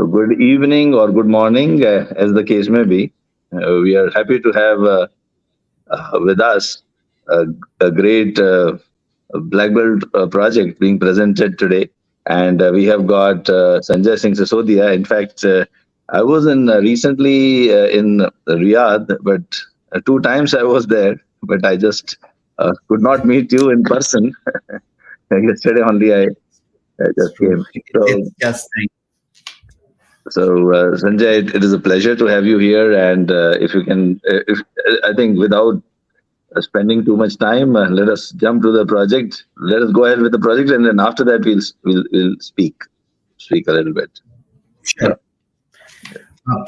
So, good evening or good morning, as the case may be. We are happy to have with us a, a great black belt project being presented today. And we have got Sanjay Singh Sisodia. In fact, I was in recently in Riyadh, but two times I was there, but I just could not meet you in person. Yesterday only I It's just true. came. So It's just like, Sanjay, it is a pleasure to have you here. And if you can, if I think without spending too much time, let us jump to the project. Let us go ahead with the project, and then after that, we'll speak a little bit. sure.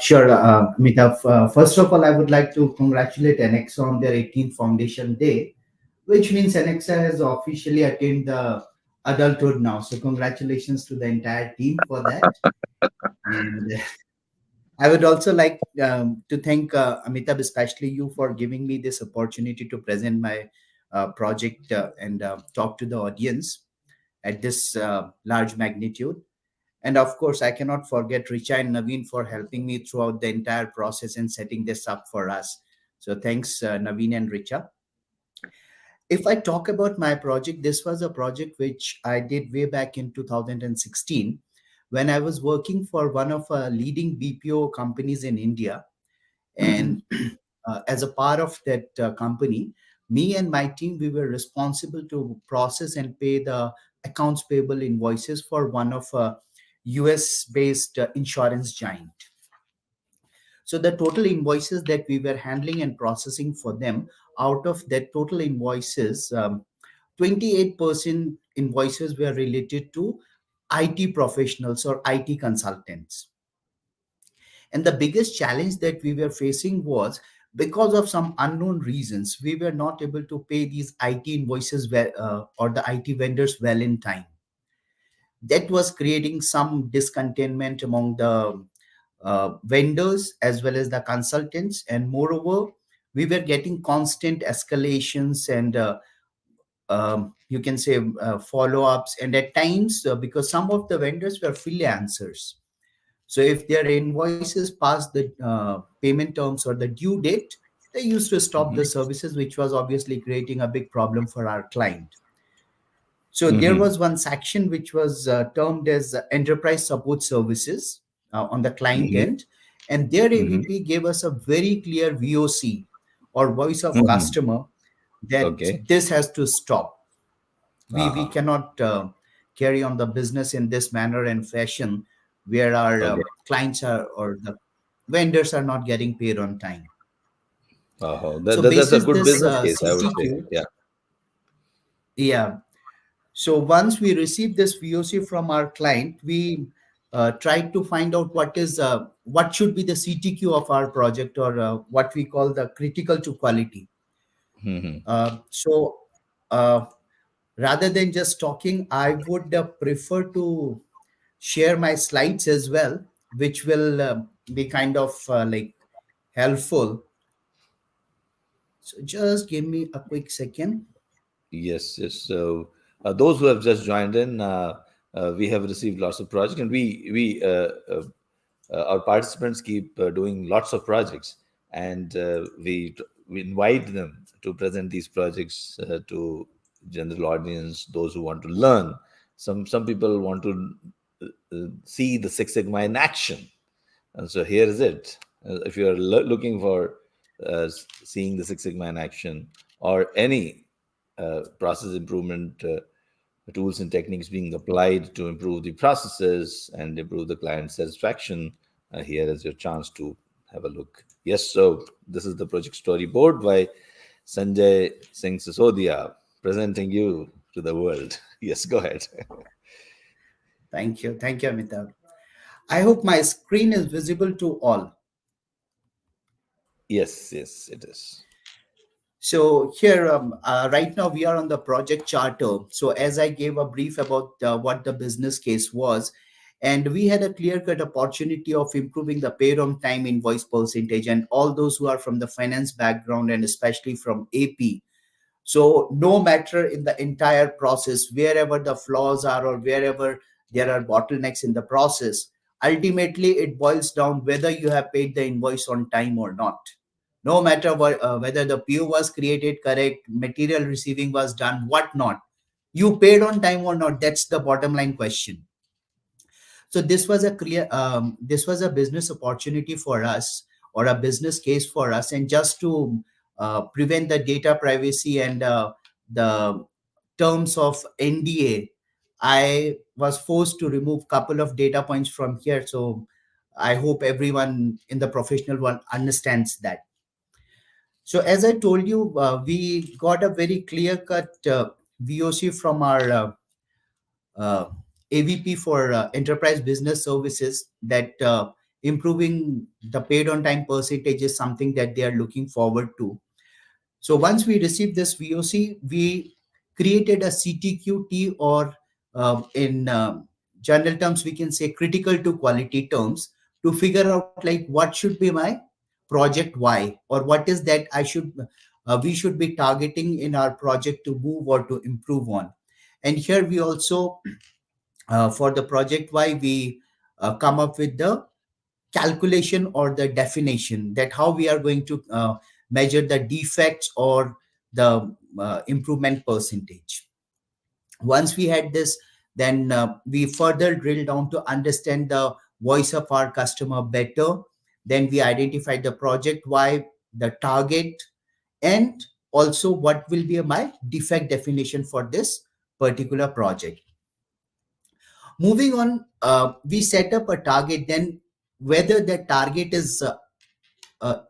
Sure, Amitabh. First of all, I would like to congratulate Annexa on their 18th Foundation Day, which means Annexa has officially attained the adulthood now. So, congratulations to the entire team for that. And I would also like to thank Amitabh, especially you, for giving me this opportunity to present my project and talk to the audience at this large magnitude. And of course, I cannot forget Richa and Naveen for helping me throughout the entire process and setting this up for us. So thanks, Naveen and Richa. If I talk about my project, this was a project which I did way back in 2016 when I was working for one of leading BPO companies in India. Hmm. And as a part of that company, me and my team, we were responsible to process and pay the accounts payable invoices for one of US based insurance giant. So the total invoices that we were handling and processing for them, out of that total invoices, 28% invoices were related to IT professionals or IT consultants. And the biggest challenge that we were facing was because of some unknown reasons, we were not able to pay these IT invoices well, or the IT vendors well in time. That was creating some discontentment among the vendors as well as the consultants. And moreover, we were getting constant escalations and you can say follow ups. And at times, because some of the vendors were freelancers, so if their invoices passed the payment terms or the due date, they used to stop the Hmm. services, which was obviously creating a big problem for our client. So there Hmm. was one section which was termed as enterprise support services on the client Hmm. end. And their Hmm. AVP gave us a very clear VOC or voice of Hmm. customer that Okay. this has to stop. We Uh-huh. cannot carry on the business in this manner and fashion where our Okay. clients are or the vendors are not getting paid on time. That, So that's a basis good this business case, I would say. CTQ, Yeah. yeah. So once we received this VOC from our client, we tried to find out what should be the CTQ of our project, or what we call the critical to quality. Hmm. So uh, rather than just talking, I would prefer to share my slides as well, which will be kind of like helpful. So just give me a quick second. Yes, yes. So those who have just joined in, we have received lots of projects, and our participants keep doing lots of projects, and we invite them to present these projects to general audience, those who want to learn. Some people want to see the Six Sigma in action, and so here is it. If you are looking for seeing the Six Sigma in action or any process improvement tools and techniques being applied to improve the processes and improve the client satisfaction, here is your chance to have a look. Yes, so this is the project storyboard by Sanjay Singh Sisodia presenting you to the world. Yes, go ahead. Thank you, Amitabh. I hope my screen is visible to all. Yes, yes, it is. So here, right now we are on the project charter. So as I gave a brief about what the business case was, and we had a clear-cut opportunity of improving the pay on time invoice percentage, and all those who are from the finance background and especially from AP. So no matter in the entire process, wherever the flaws are or wherever there are bottlenecks in the process, ultimately it boils down whether you have paid the invoice on time or not. No matter what, whether the PO was created correct, material receiving was done, what not, you paid on time or not. That's the bottom line question. So this was a business opportunity for us, or a business case for us. And just to prevent the data privacy and the terms of NDA, I was forced to remove couple of data points from here. So I hope everyone in the professional one understands that. So as I told you, we got a very clear cut VOC from our uh, AVP for enterprise business services, that improving the paid on time percentage is something that they are looking forward to. So once we received this VOC, we created a CTQT, or in general terms, we can say critical to quality terms, to figure out like what should be my project Y, or what is that we should be targeting in our project to move or to improve on. And here we also, for the project Y, we come up with the calculation or the definition, that how we are going to measure the defects or the improvement percentage. Once we had this, then we further drill down to understand the voice of our customer better. Then we identified the project Y, the target, and also what will be my defect definition for this particular project. Moving on, we set up a target. Then whether that target is uh,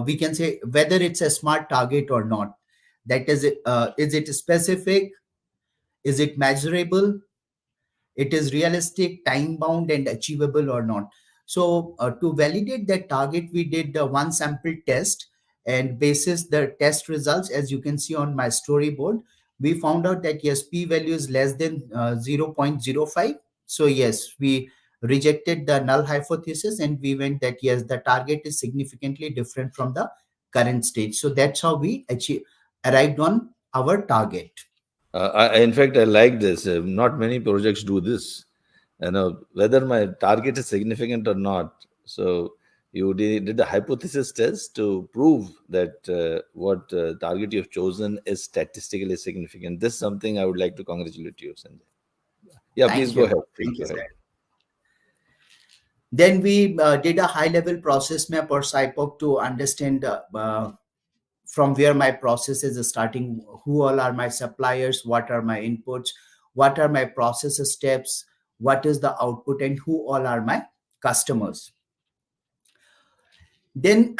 we can say whether it's a smart target or not. That is it specific, is it measurable, it is realistic, time bound, and achievable or not. So to validate that target, we did one sample test, and basis the test results, as you can see on my storyboard, we found out that yes, p value is less than 0.05. So yes, we rejected the null hypothesis, and we went that yes, the target is significantly different from the current stage. So that's how we arrived on our target. In fact, I like this. Not many projects do this. Whether my target is significant or not. So you did a hypothesis test to prove that what target you have chosen is statistically significant. This is something I would like to congratulate you, Sanjay. Yeah, please Thank go you. ahead. Please Thank you, go ahead. sir. Then we did a high level process map or SIPOC to understand from where my process is starting, who all are my suppliers, what are my inputs, what are my process steps, what is the output, and who all are my customers. Then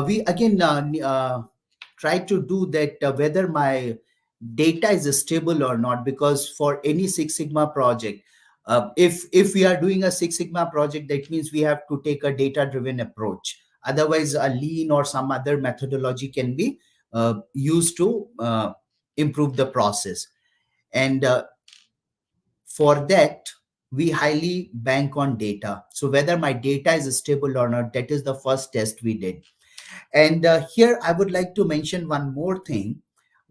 we again try to do that whether my data is stable or not, because for any Six Sigma project, if we are doing a Six Sigma project, that means we have to take a data driven approach. Otherwise a lean or some other methodology can be used to improve the process. And for that, we highly bank on data. So whether my data is stable or not, that is the first test we did. And here I would like to mention one more thing.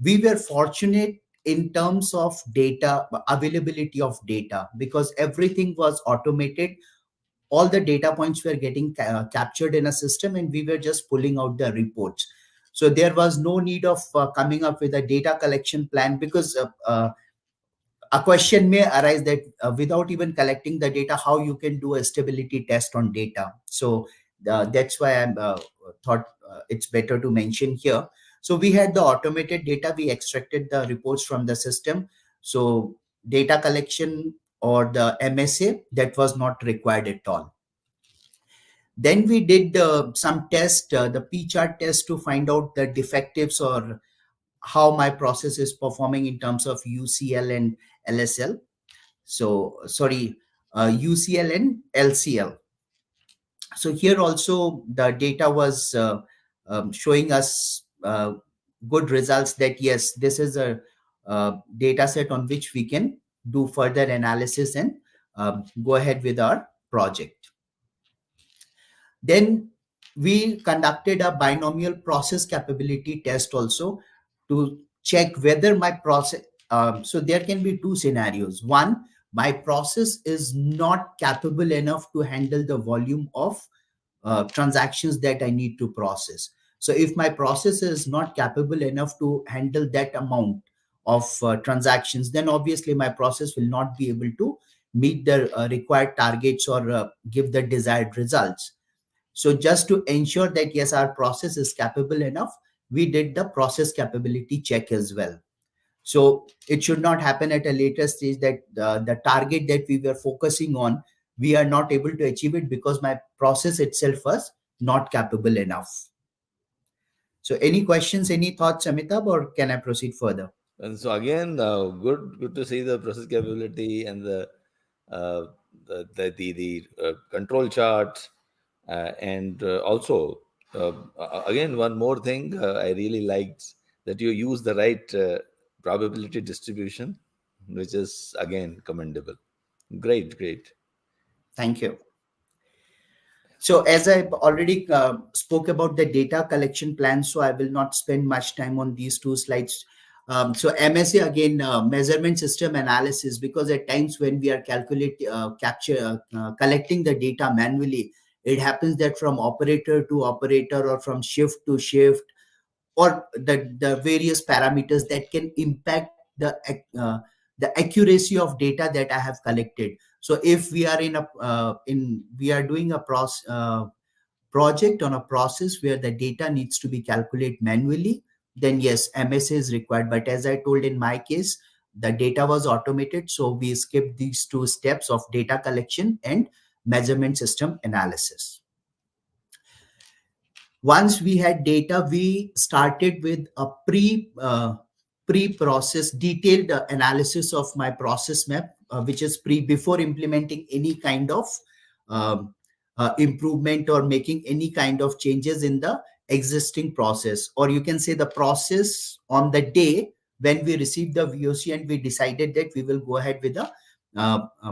We were fortunate in terms of data availability of data, because everything was automated. All the data points were getting captured in a system, and we were just pulling out the reports. So there was no need of coming up with a data collection plan, because a question may arise that without even collecting the data, how you can do a stability test on data. So that's why I'm thought it's better to mention here. So we had the automated data, we extracted the reports from the system. So data collection or the MSA, that was not required at all. Then we did some test, the P chart test, to find out the defectives or how my process is performing in terms of UCL and LSL. So sorry, UCL and LCL. So here also the data was showing us good results, that yes, this is a data set on which we can do further analysis and go ahead with our project. Then we conducted a binomial process capability test also, to check whether my process, so there can be two scenarios. One, my process is not capable enough to handle the volume of transactions that I need to process. So if my process is not capable enough to handle that amount of transactions, then obviously my process will not be able to meet the required targets or give the desired results. So just to ensure that yes, our process is capable enough, we did the process capability check as well. So it should not happen at a later stage that the target that we were focusing on, we are not able to achieve it because my process itself was not capable enough. So any questions, any thoughts, Amitabh, or can I proceed further? And so again, good to see the process capability and uh, the control chart, and also again one more thing I really liked, that you use the right probability distribution, which is again commendable. Great, great. Thank you. So as I already spoke about the data collection plan, so I will not spend much time on these two slides. So MSA again, measurement system analysis, because at times when we are collecting the data manually, it happens that from operator to operator or from shift to shift, or the various parameters that can impact the accuracy of data that I have collected. So if we are in we are doing a project on a process where the data needs to be calculated manually, then yes, MSA is required. But as I told in my case, the data was automated, so we skipped these two steps of data collection and measurement system analysis. Once we had data, we started with a pre-process detailed analysis of my process map, which is before implementing any kind of um, improvement or making any kind of changes in the existing process, or you can say the process on the day when we received the VOC and we decided that we will go ahead with a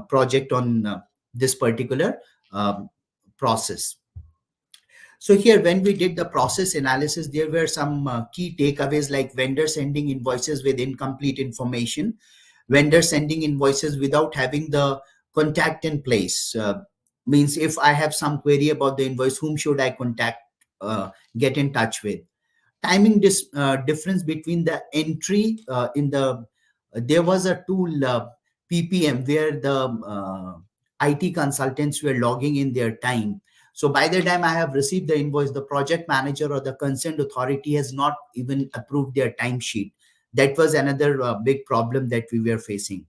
project on this particular process. So here, when we did the process analysis, there were some key takeaways like vendor sending invoices with incomplete information, vendor sending invoices without having the contact in place. Means if I have some query about the invoice, whom should I contact, get in touch with? Timing difference between the entry in the there was a tool PPM where the IT consultants were logging in their time. So by the time I have received the invoice, the project manager or the concerned authority has not even approved their timesheet. That was another big problem that we were facing.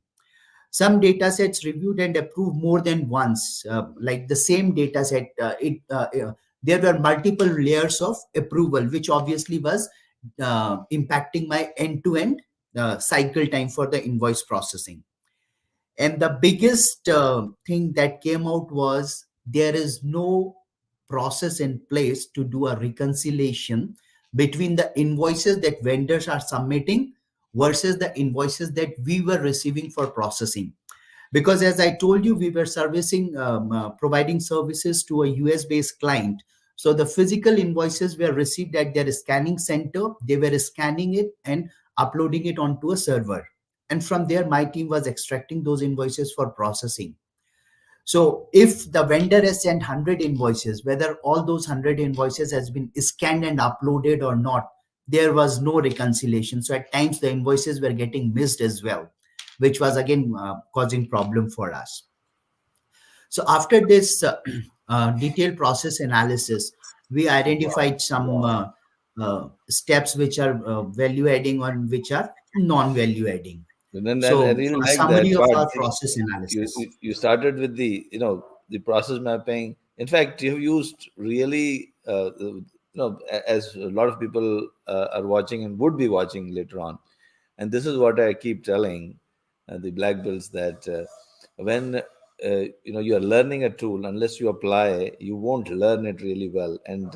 Some data sets reviewed and approved more than once, like the same data set, there were multiple layers of approval, which obviously was impacting my end-to-end cycle time for the invoice processing. And the biggest thing that came out was there is no process in place to do a reconciliation between the invoices that vendors are submitting versus the invoices that we were receiving for processing. Because as I told you, we were providing services to a US based client. So the physical invoices were received at their scanning center. They were scanning it and uploading it onto a server, and from there my team was extracting those invoices for processing. So if the vendor has sent 100 invoices, whether all those 100 invoices has been scanned and uploaded or not, there was no reconciliation. So at times the invoices were getting missed as well, which was again causing problem for us. So after this detailed process analysis, we identified some steps which are value adding and which are non-value adding. And then I So really a like that summary of part. our process analysis. You started with the process mapping. In fact, you have used really as a lot of people are watching and would be watching later on, and this is what I keep telling the black belts, that when you are learning a tool, unless you apply, you won't learn it really well. And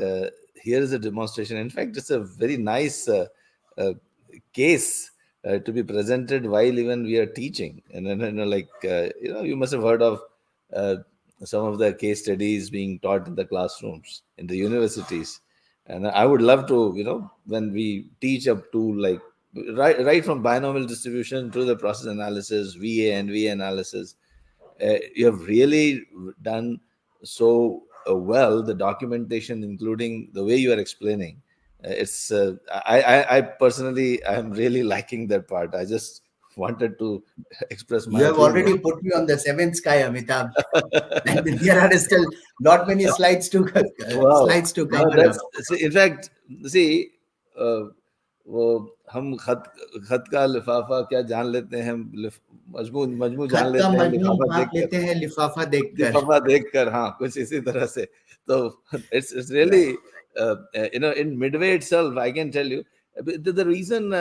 here is a demonstration. In fact, it's a very nice uh, case to be presented while even we are teaching. And then you must have heard of uh, some of the case studies being taught in the classrooms in the universities. And I would love to, when we teach a tool like right from binomial distribution to the process analysis, VA and VA analysis, You have really done so well, the documentation, including the way you are explaining. It's I personally, I am really liking that part. I just wanted to express You my have opinion. already put me on the seventh sky, Amitabh, and there are still not many slides to Wow. slides to No, cover that's up. see, in fact, see, वो हम खत खत का लिफाफा क्या जान लेते हैं, मजमू मजमू जान खत का लेते हैं मजमून लिफाफा भाप देखकर, लेते हैं लिफाफा देखकर. लिफाफा देखकर, हाँ, कुछ इसी तरह से. तो it's really Right. in midway itself, I can tell you the reason,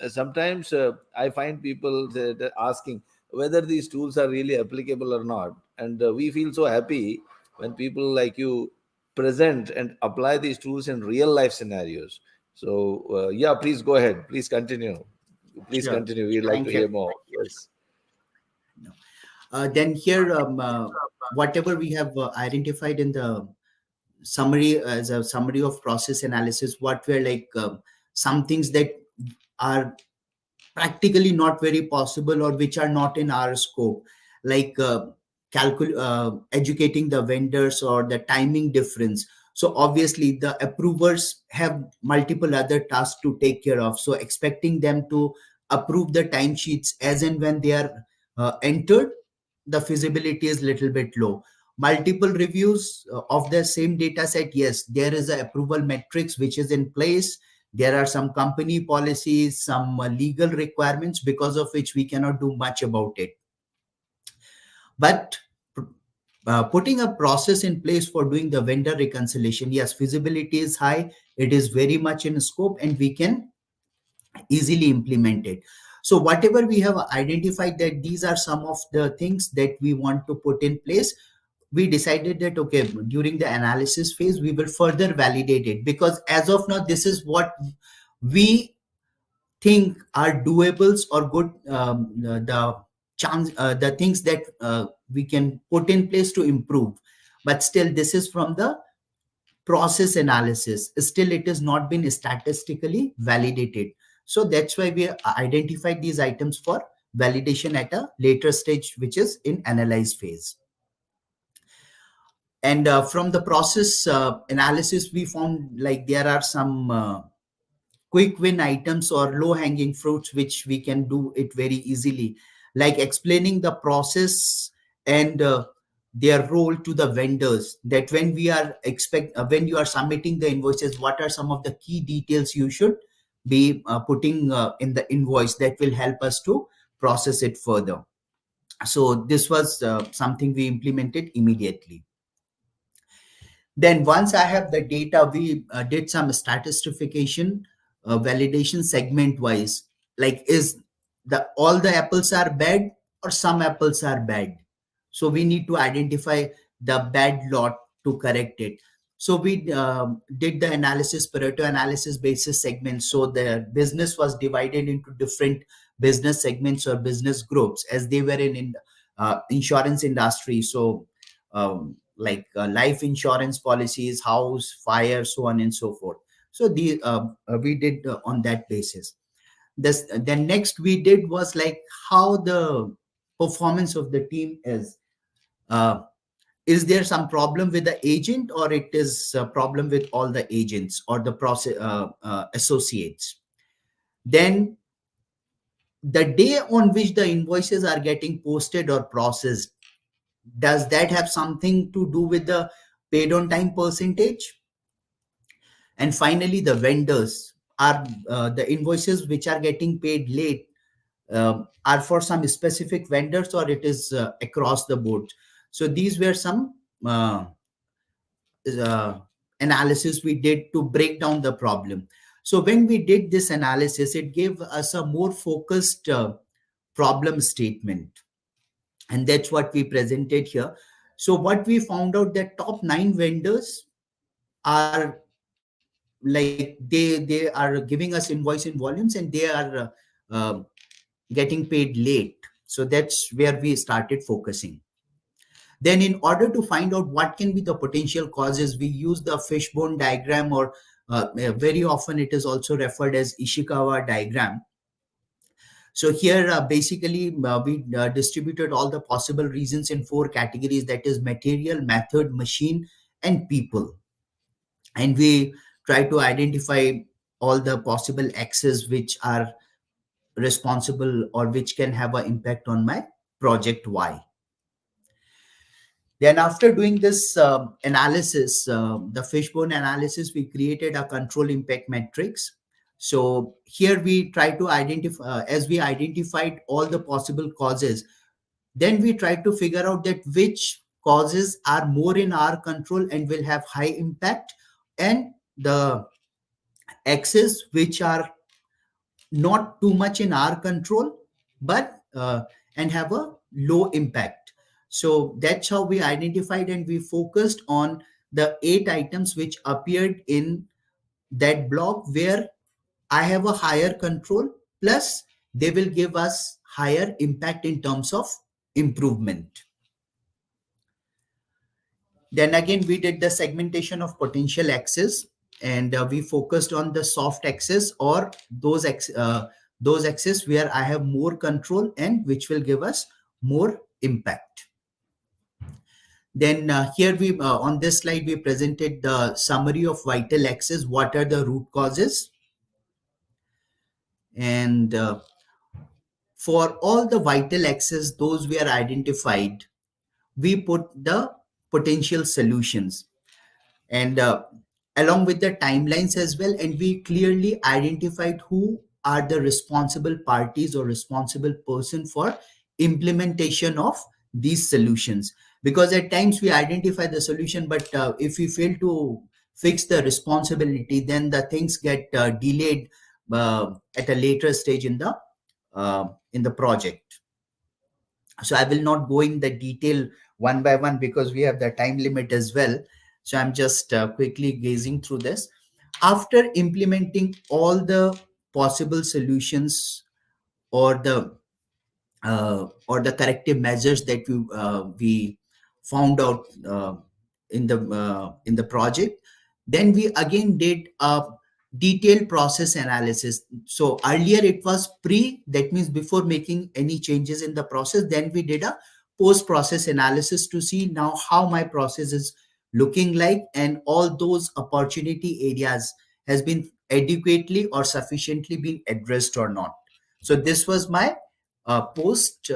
sometimes I find people that are asking whether these tools are really applicable or not, and we feel so happy when people like you present and apply these tools in real life scenarios. So yeah, please go ahead, please continue, please Sure. continue, we'd like to Thank you. hear more. Yes. No. Then here, whatever we have identified in the summary as a summary of process analysis, what were like some things that are practically not very possible or which are not in our scope, like educating the vendors or the timing difference. So obviously the approvers have multiple other tasks to take care of, so expecting them to approve the timesheets as and when they are entered, the feasibility is little bit low. Multiple reviews of the same data set, yes, there is a approval metrics which is in place. There are some company policies, some legal requirements because of which we cannot do much about it. But putting a process in place for doing the vendor reconciliation, yes, feasibility is high, it is very much in scope, and we can easily implement it. So whatever we have identified that these are some of the things that we want to put in place, we decided that okay, during the analysis phase we will further validate it, because as of now this is what we think are doables or good, the chance, the things that we can put in place to improve. But still this is from the process analysis, still it has not been statistically validated. So that's why we identified these items for validation at a later stage, which is in analyze phase. And from the process analysis we found like there are some quick win items or low hanging fruits which we can do it very easily, like explaining the process and their role to the vendors, that when we are when you are submitting the invoices, what are some of the key details you should be putting in the invoice that will help us to process it further. So this was something we implemented immediately. Then once I have the data, we did some statistification, validation segment wise. Like is the all the apples are bad or some apples are bad? So we need to identify the bad lot to correct it. So we did the analysis, Pareto analysis basis segments. So the business was divided into different business segments or business groups as they were in insurance industry. So like life insurance policies, house, fire, so on and so forth. So the we did on that basis. This then next we did was like how the performance of the team is. Uh, is there some problem with the agent, or it is a problem with all the agents or the process associates? Then the day on which the invoices are getting posted or processed, does that have something to do with the paid on time percentage? And finally the vendors, are the invoices which are getting paid late are for some specific vendors, or it is across the board? So these were some uh, uh, analysis we did to break down the problem. So when we did this analysis, it gave us a more focused problem statement, and that's what we presented here. So what we found out, that top 9 vendors are like they are giving us invoice in volumes, and they are getting paid late. So that's where we started focusing. Then in order to find out what can be the potential causes, we use the fishbone diagram, or very often it is also referred as Ishikawa diagram. So here, basically, we distributed all the possible reasons in four categories, that is material, method, machine, and people. And we try to identify all the possible X's which are responsible or which can have an impact on my project Y. Then after doing this analysis, the fishbone analysis, we created a control impact matrix. So here we try to identify, as we identified all the possible causes, then we try to figure out that which causes are more in our control and will have high impact, and the X's which are not too much in our control, but and have a low impact. So that's how we identified, and we focused on the 8 items which appeared in that block where I have a higher control, plus they will give us higher impact in terms of improvement. Then again, we did the segmentation of potential axes, and we focused on the soft axis, or those axes where I have more control and which will give us more impact. Then here we on this slide we presented the summary of vital axes. What are the root causes? And for all the vital axes, those were identified, we put the potential solutions, and along with the timelines as well, and we clearly identified who are the responsible parties or responsible person for implementation of these solutions. Because at times we identify the solution, but if we fail to fix the responsibility, then the things get delayed at a later stage in the project. So I will not go in the detail one by one because we have the time limit as well. So I'm just quickly gazing through this. After implementing all the possible solutions, or the corrective measures that we found out in the project, then we again did a detailed process analysis. So earlier it was pre, that means before making any changes in the process, then we did a post process analysis to see now how my process is looking like, and all those opportunity areas has been adequately or sufficiently been addressed or not. So this was my post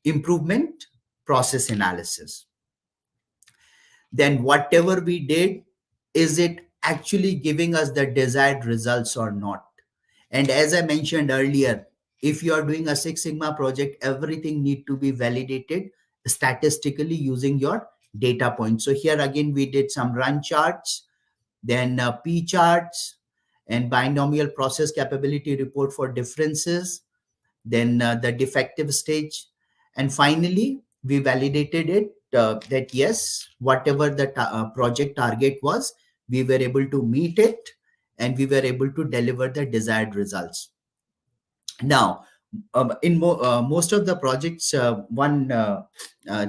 improvement process analysis. Then whatever we did, is it actually giving us the desired results or not? And as I mentioned earlier, if you are doing a Six Sigma project, everything need to be validated statistically using your data points. So here again we did some run charts, then p charts, and binomial process capability report for differences, then the defective stage, and finally we validated it that yes, whatever the project target was, we were able to meet it, and we were able to deliver the desired results. Now, in most of the projects, one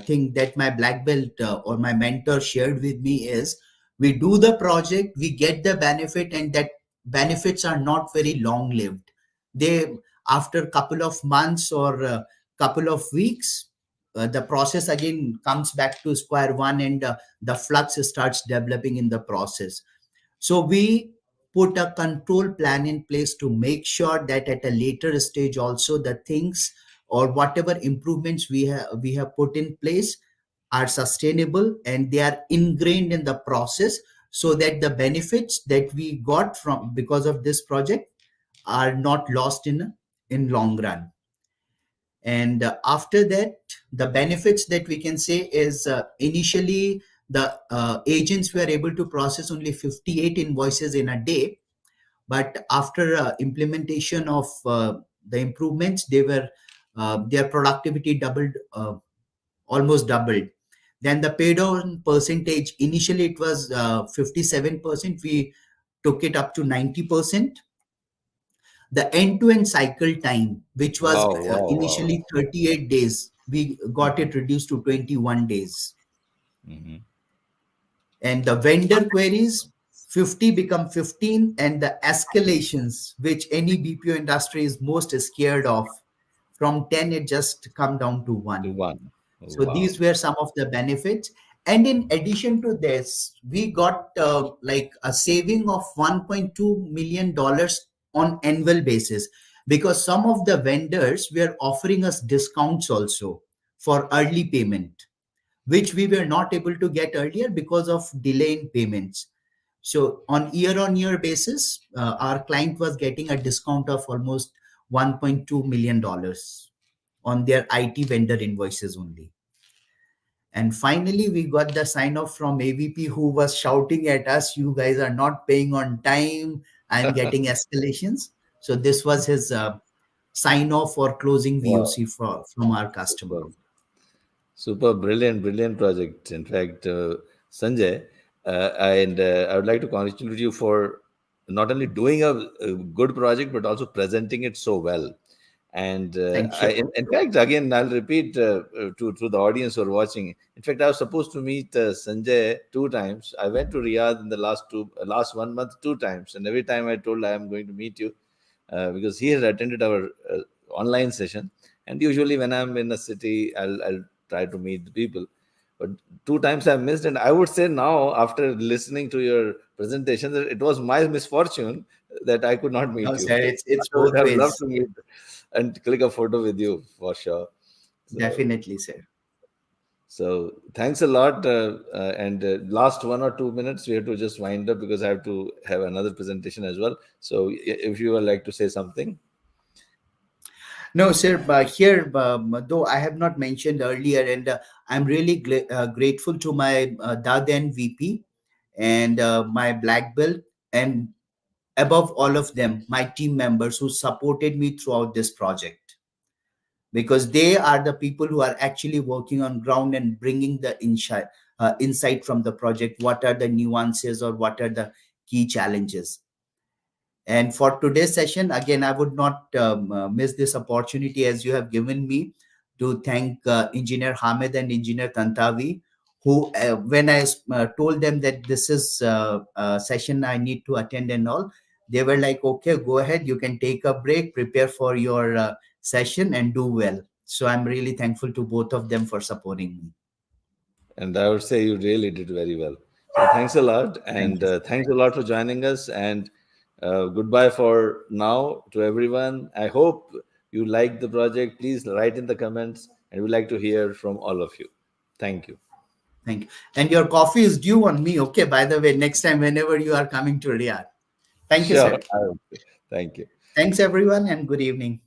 thing that my black belt or my mentor shared with me is, we do the project, we get the benefit, and that benefits are not very long lived. They, after a couple of months or a couple of weeks, the process again comes back to square one, and the flux starts developing in the process. So we put a control plan in place to make sure that at a later stage also the things or whatever improvements we have put in place are sustainable, and they are ingrained in the process, so that the benefits that we got from because of this project are not lost in long run. And after that, the benefits that we can say is, initially the agents were able to process only 58 invoices in a day, but after implementation of the improvements, their productivity doubled, almost doubled. Then the paid on percentage, initially it was 57%, we took it up to 90%. The end-to-end cycle time, which was Wow, wow, wow. initially 38 days, we got it reduced to 21 days. Hmm. And the vendor queries, 50 become 15, and the escalations which any BPO industry is most scared of, from 10 it just come down to 1. One. So Wow. these were some of the benefits. And in addition to this, we got like a saving of $1.2 million on annual basis, because some of the vendors were offering us discounts also for early payment, which we were not able to get earlier because of delay in payments. So on year basis, our client was getting a discount of almost $1.2 million on their IT vendor invoices only. And finally, we got the sign off from AVP, who was shouting at us, "You guys are not paying on time. I'm getting escalations." So this was his sign off for closing Wow. VOC from our customer. Super. Super brilliant, brilliant project. In fact, Sanjay, and I would like to congratulate you for not only doing a good project but also presenting it so well. And Thank you. in fact, again, I'll repeat to the audience who are watching. In fact, I was supposed to meet Sanjay 2 times. I went to Riyadh in the last 1 month 2 times, and every time I told I am going to meet you because he has attended our online session. And usually, when I'm in a city, I'll try to meet the people. But 2 times I missed, and I would say now, after listening to your presentation, that it was my misfortune that I could not No, meet you. sir, I it's would both have loved ways. to meet and click a photo with you for sure. So, Definitely, sir. so thanks a lot. And last 1 or 2 minutes, we have to just wind up because I have to have another presentation as well. So, if you would like to say something. No, sir, but here, though I have not mentioned earlier, and I'm really grateful to my DAG and VP and my black belt, and above all of them, my team members who supported me throughout this project, because they are the people who are actually working on ground and bringing the insight from the project. What are the nuances, or what are the key challenges? And for today's session, again, I would not miss this opportunity as you have given me to thank Engineer Hamid and Engineer Tantavi, who, when I told them that this is a session I need to attend and all, they were like, okay, go ahead, you can take a break, prepare for your session, and do well. So I'm really thankful to both of them for supporting me. And I would say you really did very well. So thanks a lot, Thank and you. thanks a lot for joining us. And goodbye for now to everyone. I hope you liked the project. Please write in the comments, and we'd like to hear from all of you. Thank you. Thank you. And your coffee is due on me, okay? By the way, next time, whenever you are coming to Riyadh. Thank you, Sure. sir. I will. Thank you. Thanks, everyone, and good evening.